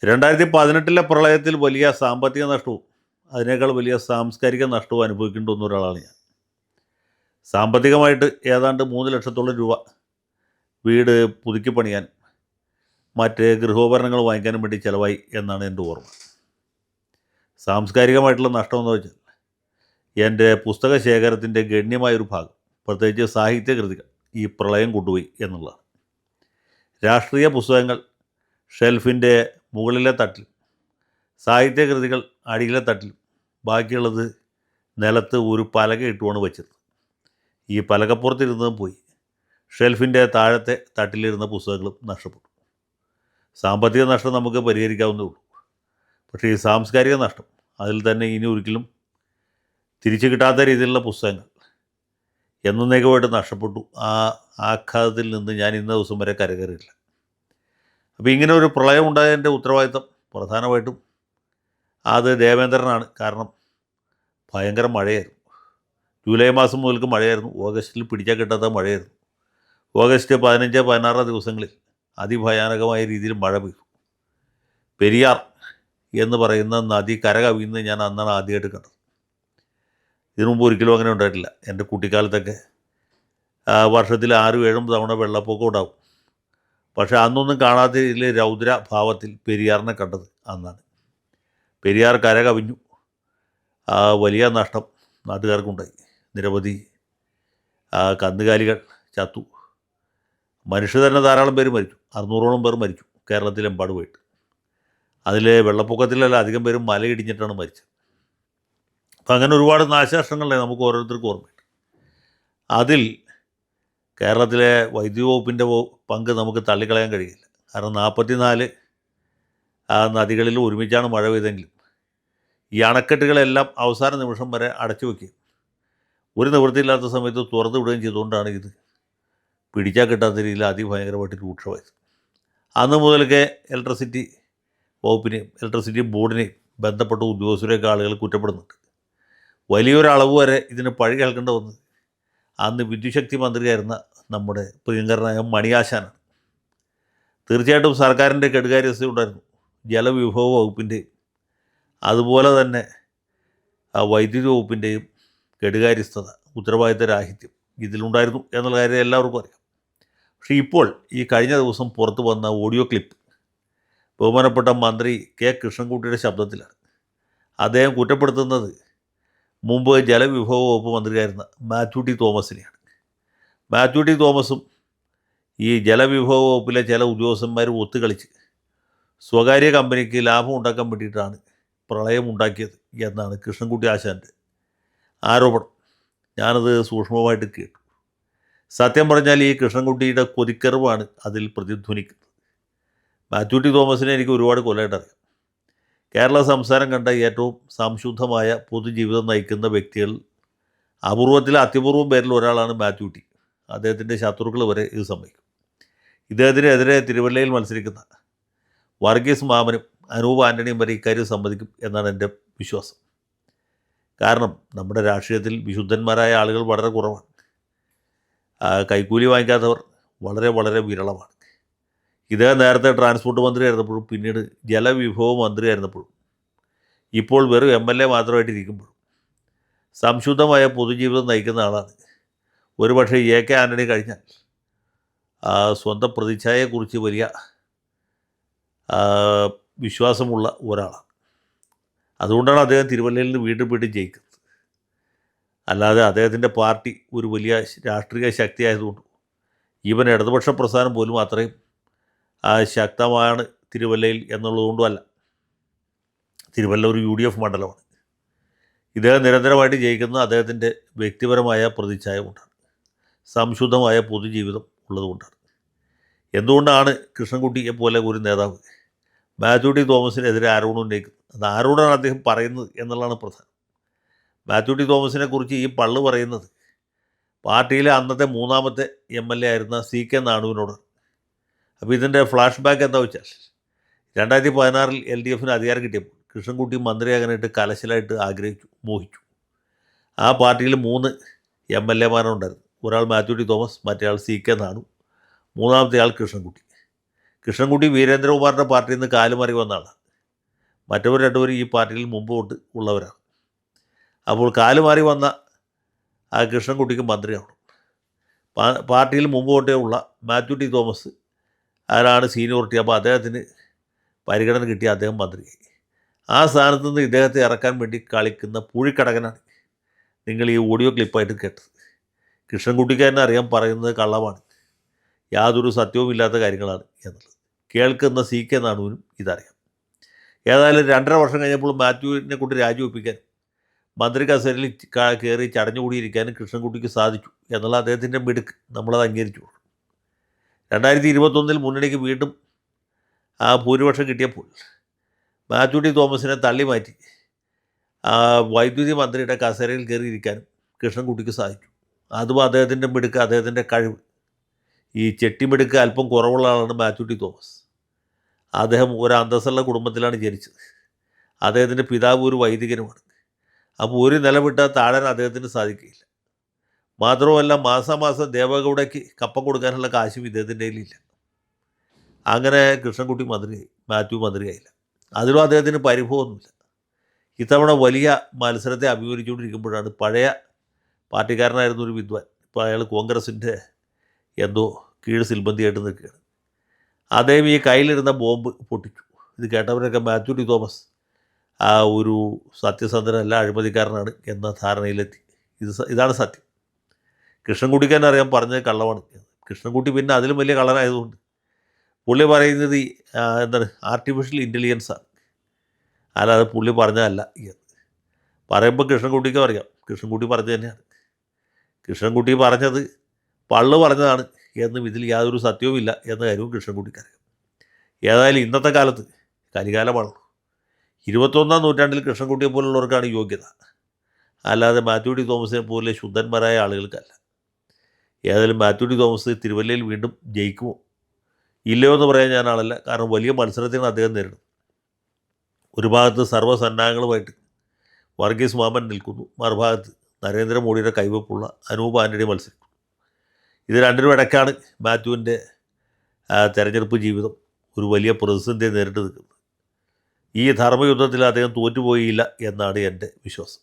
2018 പ്രളയത്തിൽ വലിയ സാമ്പത്തിക നഷ്ടവും അതിനേക്കാൾ വലിയ സാംസ്കാരിക നഷ്ടവും അനുഭവിക്കേണ്ടി വന്ന ഒരാളാണ് ഞാൻ. സാമ്പത്തികമായിട്ട് ഏതാണ്ട് 3 ലക്ഷത്തോളം രൂപ വീട് പുതുക്കി പണിയാൻ മറ്റ് ഗൃഹോപകരണങ്ങൾ വാങ്ങിക്കാനും വേണ്ടി ചിലവായി എന്നാണ് എൻ്റെ ഓർമ്മ. സാംസ്കാരികമായിട്ടുള്ള നഷ്ടമെന്ന് വെച്ചാൽ എൻ്റെ പുസ്തക ശേഖരത്തിൻ്റെ ഗണ്യമായൊരു ഭാഗം, പ്രത്യേകിച്ച് സാഹിത്യ കൃതികൾ, ഈ പ്രളയം കൊണ്ടുപോയി എന്നുള്ളതാണ്. രാഷ്ട്രീയ പുസ്തകങ്ങൾ ഷെൽഫിൻ്റെ മുകളിലെ തട്ടിൽ, സാഹിത്യകൃതികൾ അടിയിലെ തട്ടിൽ, ബാക്കിയുള്ളത് നിലത്ത് ഒരു പലക ഇട്ടുകൊണ്ട് വെച്ചിരുന്നത്. ഈ പലകപ്പുറത്തിരുന്നതും പോയി, ഷെൽഫിൻ്റെ താഴത്തെ തട്ടിലിരുന്ന പുസ്തകങ്ങളും നഷ്ടപ്പെട്ടു. സാമ്പത്തിക നഷ്ടം നമുക്ക് പരിഹരിക്കാവുന്നേ ഉള്ളൂ. പക്ഷേ ഈ സാംസ്കാരിക നഷ്ടം, അതിൽ തന്നെ ഇനി ഒരിക്കലും തിരിച്ചു കിട്ടാത്ത രീതിയിലുള്ള പുസ്തകങ്ങൾ എന്നേക്കുമായിട്ട് നഷ്ടപ്പെട്ടു. ആ ആഘാതത്തിൽ നിന്ന് ഞാൻ ഇന്ന ദിവസം വരെ കരകയറിയില്ല. അപ്പോൾ ഇങ്ങനെ ഒരു പ്രളയം ഉണ്ടായതിൻ്റെ ഉത്തരവാദിത്തം പ്രധാനമായിട്ടും അത് ദേവേന്ദ്രനാണ്. കാരണം ഭയങ്കര മഴയായിരുന്നു. ജൂലൈ മാസം മുതൽക്ക് മഴയായിരുന്നു. ഓഗസ്റ്റിൽ പിടിച്ചാൽ കിട്ടാത്ത മഴയായിരുന്നു. ഓഗസ്റ്റ് 15, 16 ദിവസങ്ങളിൽ അതിഭയാനകമായ രീതിയിൽ മഴ പെയ്തു. പെരിയാർ എന്ന് പറയുന്ന നദി കര കവിയുന്നത് ഞാൻ അന്നാണ് ആദ്യമായിട്ട് കണ്ടത്. ഇതിനു മുമ്പ് ഒരിക്കലും അങ്ങനെ ഉണ്ടായിട്ടില്ല. എൻ്റെ കുട്ടിക്കാലത്തൊക്കെ വർഷത്തിൽ 6-7 തവണ വെള്ളപ്പൊക്കം ഉണ്ടാവും. പക്ഷേ അന്നൊന്നും കാണാത്ത രീതിയിൽ രൗദ്രഭാവത്തിൽ പെരിയാറിനെ കണ്ടത് അന്നാണ്. പെരിയാർ കര കവിഞ്ഞു. വലിയ നഷ്ടം നാട്ടുകാർക്കുണ്ടായി. നിരവധി കന്നുകാലികൾ ചത്തു. മനുഷ്യർ തന്നെ ധാരാളം പേര് മരിച്ചു. 600ഓളം പേർ മരിച്ചു കേരളത്തിലെമ്പാട് പോയിട്ട്. അതിൽ വെള്ളപ്പൊക്കത്തിലല്ല, അധികം പേരും മലയിടിഞ്ഞിട്ടാണ് മരിച്ചത്. അപ്പം അങ്ങനെ ഒരുപാട് നാശനഷ്ടങ്ങളെ നമുക്ക് ഓരോരുത്തർക്കും ഓർമ്മയുണ്ട്. അതിൽ കേരളത്തിലെ വൈദ്യുതി വകുപ്പിൻ്റെ പങ്ക് നമുക്ക് തള്ളിക്കളയാൻ കഴിയില്ല. കാരണം 44 നദികളിൽ ഒരുമിച്ചാണ് മഴ പെയ്തെങ്കിലും ഈ അണക്കെട്ടുകളെല്ലാം അവസാന നിമിഷം വരെ അടച്ചു വയ്ക്കുകയും ഒരു നിവൃത്തിയില്ലാത്ത സമയത്ത് തുറന്നു വിടുകയും ചെയ്തുകൊണ്ടാണ് ഇത് പിടിച്ചാൽ കിട്ടാത്ത രീതിയിൽ അതിഭയങ്കരമായിട്ട് രൂക്ഷമായത്. അന്ന് മുതലൊക്കെ ഇലക്ട്രിസിറ്റി വകുപ്പിനെയും ഇലക്ട്രിസിറ്റി ബോർഡിനെയും ബന്ധപ്പെട്ട ഉദ്യോഗസ്ഥരെയൊക്കെ ആളുകൾ കുറ്റപ്പെടുന്നുണ്ട്. വലിയൊരളവ് വരെ ഇതിന് പഴി കേൾക്കേണ്ട വന്നത് അന്ന് വിദ്യുശക്തി മന്ത്രിയായിരുന്ന നമ്മുടെ പ്രിയങ്കരനായ മണിയാശാനാണ്. തീർച്ചയായിട്ടും സർക്കാരിൻ്റെ കെടുകാര്യസ്ഥ ഉണ്ടായിരുന്നു. ജലവിഭവ വകുപ്പിൻ്റെയും അതുപോലെ തന്നെ വൈദ്യുതി വകുപ്പിൻ്റെയും കെടുകാര്യസ്ഥത, ഉത്തരവാദിത്ത രാഹിത്യം ഇതിലുണ്ടായിരുന്നു എന്നുള്ള കാര്യം എല്ലാവർക്കും അറിയാം. പക്ഷേ ഇപ്പോൾ ഈ കഴിഞ്ഞ ദിവസം പുറത്തു വന്ന ഓഡിയോ ക്ലിപ്പ് ബഹുമാനപ്പെട്ട മന്ത്രി കെ കൃഷ്ണൻകുട്ടിയുടെ ശബ്ദത്തിലാണ്. അദ്ദേഹം കുറ്റപ്പെടുത്തുന്നത് മുമ്പ് ജലവിഭവ വകുപ്പ് മന്ത്രിയായിരുന്ന മാത്യു ടി തോമസിനെയാണ്. മാത്യു ടി തോമസും ഈ ജലവിഭവ വകുപ്പിലെ ചില ഉദ്യോഗസ്ഥന്മാരും ഒത്തുകളിച്ച് സ്വകാര്യ കമ്പനിക്ക് ലാഭം ഉണ്ടാക്കാൻ വേണ്ടിയിട്ടാണ് പ്രളയം ഉണ്ടാക്കിയത് എന്നാണ് കൃഷ്ണൻകുട്ടി ആശാൻ്റെ ആരോപണം. ഞാനത് സൂക്ഷ്മമായിട്ട് കേട്ടു. സത്യം പറഞ്ഞാൽ ഈ കൃഷ്ണൻകുട്ടിയുടെ കൊതിക്കറിവാണ് അതിൽ പ്രതിധ്വനിക്കുന്നത്. മാത്യു ടി തോമസിനെ എനിക്ക് ഒരുപാട് കൊല്ലമായിട്ടറിയാം. കേരള സംസ്ഥാനം കണ്ട ഏറ്റവും സംശുദ്ധമായ പൊതുജീവിതം നയിക്കുന്ന വ്യക്തികൾ അപൂർവത്തിൽ അത്യപൂർവം പേരിൽ ഒരാളാണ് മാത്യു ടി. അദ്ദേഹത്തിൻ്റെ ശത്രുക്കൾ വരെ ഇത് സമ്മതിക്കും. ഇദ്ദേഹത്തിനെതിരെ തിരുവല്ലയിൽ മത്സരിക്കുന്ന വർഗീസ് മാമനും അനൂപ് ആൻ്റണിയും വരെ ഇക്കാര്യം സമ്മതിക്കും എന്നാണ് എൻ്റെ വിശ്വാസം. കാരണം നമ്മുടെ രാഷ്ട്രീയത്തിൽ വിശുദ്ധന്മാരായ ആളുകൾ വളരെ കുറവാണ്. കൈക്കൂലി വാങ്ങിക്കാത്തവർ വളരെ വളരെ വിരളമാണ്. ഇദ്ദേഹം നേരത്തെ ട്രാൻസ്പോർട്ട് മന്ത്രിയായിരുന്നപ്പോഴും പിന്നീട് ജലവിഭവ മന്ത്രിയായിരുന്നപ്പോഴും ഇപ്പോൾ വെറും MLA മാത്രമായിട്ടിരിക്കുമ്പോഴും സംശുദ്ധമായ പൊതുജീവിതം നയിക്കുന്ന ആളാണ്. ഒരുപക്ഷെ AK ആൻ്റണി കഴിഞ്ഞാൽ സ്വന്തം പ്രതിച്ഛായയെക്കുറിച്ച് വലിയ വിശ്വാസമുള്ള ഒരാളാണ്. അതുകൊണ്ടാണ് അദ്ദേഹം തിരുവല്ലയിൽ നിന്ന് വീണ്ടും വീണ്ടും ജയിക്കുന്നത്. അല്ലാതെ അദ്ദേഹത്തിൻ്റെ പാർട്ടി ഒരു വലിയ രാഷ്ട്രീയ ശക്തി ആയതുകൊണ്ട്, ഈവൻ ഇടതുപക്ഷ പ്രസ്ഥാനം പോലും അത്രയും ശക്തമാണ് തിരുവല്ലയിൽ എന്നുള്ളതുകൊണ്ടും അല്ല. തിരുവല്ല ഒരു UDF മണ്ഡലമാണ്. ഇദ്ദേഹം നിരന്തരമായിട്ട് ജയിക്കുന്ന അദ്ദേഹത്തിൻ്റെ വ്യക്തിപരമായ പ്രതിച്ഛായ കൊണ്ടാണ്, സംശുദ്ധമായ പൊതുജീവിതം ഉള്ളതുകൊണ്ടാണ്. എന്തുകൊണ്ടാണ് കൃഷ്ണൻകുട്ടിയെ പോലെ ഒരു നേതാവ് മാത്യു ടി തോമസിനെതിരെ ആരോപണം ഉന്നയിക്കുന്നത്? അത് ആരോടാണ് അദ്ദേഹം പറയുന്നത് എന്നുള്ളതാണ് പ്രധാനം. മാത്യു ടി തോമസിനെ കുറിച്ച് ഈ പള്ളു പറയുന്നത് പാർട്ടിയിലെ അന്നത്തെ 3ാമത്തെ MLA ആയിരുന്ന CK നാണുവിനോടാണ്. അപ്പോൾ ഇതിൻ്റെ ഫ്ലാഷ് ബാക്ക് എന്താ വെച്ചാൽ 2016 LDFന് അധികാരം കിട്ടിയപ്പോൾ കൃഷ്ണൻകുട്ടി മന്ത്രിയാകാനായിട്ട് കലശലായിട്ട് ആഗ്രഹിച്ചു, മോഹിച്ചു. ആ പാർട്ടിയിൽ 3 MLA മാരുണ്ടായിരുന്നു. ഒരാൾ മാത്യു ടി തോമസ്, മറ്റേയാൾ CK നാണു, 3ാമത്തെ ആൾ കൃഷ്ണൻകുട്ടി. കൃഷ്ണൻകുട്ടി വീരേന്ദ്രകുമാറിൻ്റെ പാർട്ടിയിൽ നിന്ന് കാലുമാറി വന്ന ആളാണ്. മറ്റവർ രണ്ടുപേരും ഈ പാർട്ടിയിൽ മുമ്പ് തൊട്ട് ഉള്ളവരാണ്. അപ്പോൾ കാലുമാറി വന്ന ആ കൃഷ്ണൻകുട്ടിക്ക് മന്ത്രിയാവണം. പാർട്ടിയിൽ മുമ്പ് തൊട്ടേ ഉള്ള മാത്യു ടി തോമസ് അതിലാണ് സീനിയോറിറ്റി. അപ്പോൾ അദ്ദേഹത്തിന് പരിഗണന കിട്ടി, അദ്ദേഹം മന്ത്രിയായി. ആ സ്ഥാനത്ത് നിന്ന് ഇദ്ദേഹത്തെ ഇറക്കാൻ വേണ്ടി കളിക്കുന്ന പൂഴിക്കടകനാണ് നിങ്ങൾ ഈ ഓഡിയോ ക്ലിപ്പായിട്ട് കേട്ടത്. കൃഷ്ണൻകുട്ടിക്ക് തന്നെ അറിയാൻ പറയുന്നത് കള്ളമാണ്, യാതൊരു സത്യവുമില്ലാത്ത കാര്യങ്ങളാണ് എന്നുള്ളത്. കേൾക്കുന്ന സി കെ നാണുവിനും ഇതറിയാം. ഏതായാലും 2.5 വർഷം കഴിഞ്ഞപ്പോൾ മാത്യുവിനെ കൊണ്ട് രാജിവെപ്പിക്കാൻ മന്ത്രി കസേരയിൽ കയറി ചടഞ്ഞുകൂടിയിരിക്കാനും കൃഷ്ണൻകുട്ടിക്ക് സാധിച്ചു എന്നുള്ള അദ്ദേഹത്തിൻ്റെ മിടുക്ക് നമ്മളത് അംഗീകരിച്ചു. 2021 മുന്നണിക്ക് വീണ്ടും ആ ഭൂരിപക്ഷം കിട്ടിയപ്പോൾ മാത്യു ടി തോമസിനെ തള്ളി മാറ്റി വൈദ്യുതി മന്ത്രിയുടെ കസേരയിൽ കയറിയിരിക്കാനും കൃഷ്ണൻകുട്ടിക്ക് സാധിച്ചു. അതും അദ്ദേഹത്തിൻ്റെ മിടുക്ക്, അദ്ദേഹത്തിൻ്റെ കഴിവ്. ഈ ചെട്ടിമിടുക്ക് അല്പം കുറവുള്ള ആളാണ് മാത്യു ടി തോമസ്. അദ്ദേഹം ഒരു അന്തസ്സുള്ള കുടുംബത്തിലാണ് ജനിച്ചത്. അദ്ദേഹത്തിൻ്റെ പിതാവ് ഒരു വൈദികനുമാണ്. അപ്പോൾ ഒരു നിലവിട്ടാൽ താഴാൻ അദ്ദേഹത്തിന് സാധിക്കുകയില്ല. മാത്രവുമല്ല മാസാമാസം ദേവഗൗഡയ്ക്ക് കപ്പം കൊടുക്കാനുള്ള കാശും ഇദ്ദേഹത്തിൻ്റെ കയ്യിലില്ല. അങ്ങനെ കൃഷ്ണൻകുട്ടി മന്ത്രിയായി, മാത്യു മന്ത്രിയായില്ല. അതിലും അദ്ദേഹത്തിന് പരിഭവമൊന്നുമില്ല. ഇത്തവണ വലിയ മത്സരത്തെ അഭിമുഖീകരിച്ചുകൊണ്ടിരിക്കുമ്പോഴാണ് പഴയ പാർട്ടിക്കാരനായിരുന്ന ഒരു വിദ്വാൻ, ഇപ്പോൾ അയാൾ കോൺഗ്രസിൻ്റെ എന്തോ കീഴ് സിൽബന്തിയായിട്ട് നിൽക്കുകയാണ്. അദ്ദേഹം ഈ കയ്യിലിരുന്ന ബോംബ് പൊട്ടിച്ചു. ഇത് കേട്ടവരൊക്കെ മാത്യു ടി തോമസ് ഒരു സത്യസന്ധനല്ല, അഴിമതിക്കാരനാണ് എന്ന ധാരണയിലെത്തി. ഇതാണ് സത്യം. കൃഷ്ണൻകുട്ടിക്ക് തന്നെ അറിയാൻ പറഞ്ഞത് കള്ളമാണ്. കൃഷ്ണൻകുട്ടി പിന്നെ അതിലും വലിയ കള്ളനായതുകൊണ്ട് പുള്ളി പറയുന്നത് എന്താണ് ആർട്ടിഫിഷ്യൽ ഇൻ്റലിജൻസാണ്, അല്ലാതെ പുള്ളി പറഞ്ഞതല്ല എന്ന് പറയുമ്പോൾ കൃഷ്ണൻകുട്ടിക്കും അറിയാം കൃഷ്ണൻകുട്ടി പറഞ്ഞത് തന്നെയാണ്. കൃഷ്ണൻകുട്ടി പറഞ്ഞത് പള്ളു പറഞ്ഞതാണ് എന്നും ഇതിൽ യാതൊരു സത്യവുമില്ല എന്ന കാര്യവും കൃഷ്ണൻകുട്ടിക്കറിയാം. ഏതായാലും ഇന്നത്തെ കാലത്ത് കലികാലമാണ്. 21-ാം നൂറ്റാണ്ടിൽ കൃഷ്ണൻകുട്ടിയെ പോലുള്ളവർക്കാണ് യോഗ്യത, അല്ലാതെ മാത്യു ടി തോമസിനെ പോലെ ശുദ്ധന്മാരായ ആളുകൾക്കല്ല. ഏതായാലും മാത്യു ടി തോമസ് തിരുവല്ലയിൽ വീണ്ടും ജയിക്കുമോ ഇല്ലയോ എന്ന് പറയാൻ ഞാൻ ആളല്ല. കാരണം വലിയ മത്സരത്തിനാണ് അദ്ദേഹം നേരിടുന്നത്. ഒരു ഭാഗത്ത് സർവ്വസന്നാഹങ്ങളുമായിട്ട് വർഗീസ് മാമൻ നിൽക്കുന്നു, മറുഭാഗത്ത് നരേന്ദ്രമോദിയുടെ കൈവപ്പുള്ള അനൂപ് ആൻ്റണി മത്സരിക്കുന്നു. ഇത് രണ്ടിനും ഇടയ്ക്കാണ് മാത്യുവിൻ്റെ തെരഞ്ഞെടുപ്പ് ജീവിതം ഒരു വലിയ പ്രതിസന്ധിയെ നേരിട്ട് നിൽക്കുന്നത്. ഈ ധർമ്മയുദ്ധത്തിൽ അദ്ദേഹം തോറ്റുപോയില്ല എന്നാണ് എൻ്റെ വിശ്വാസം.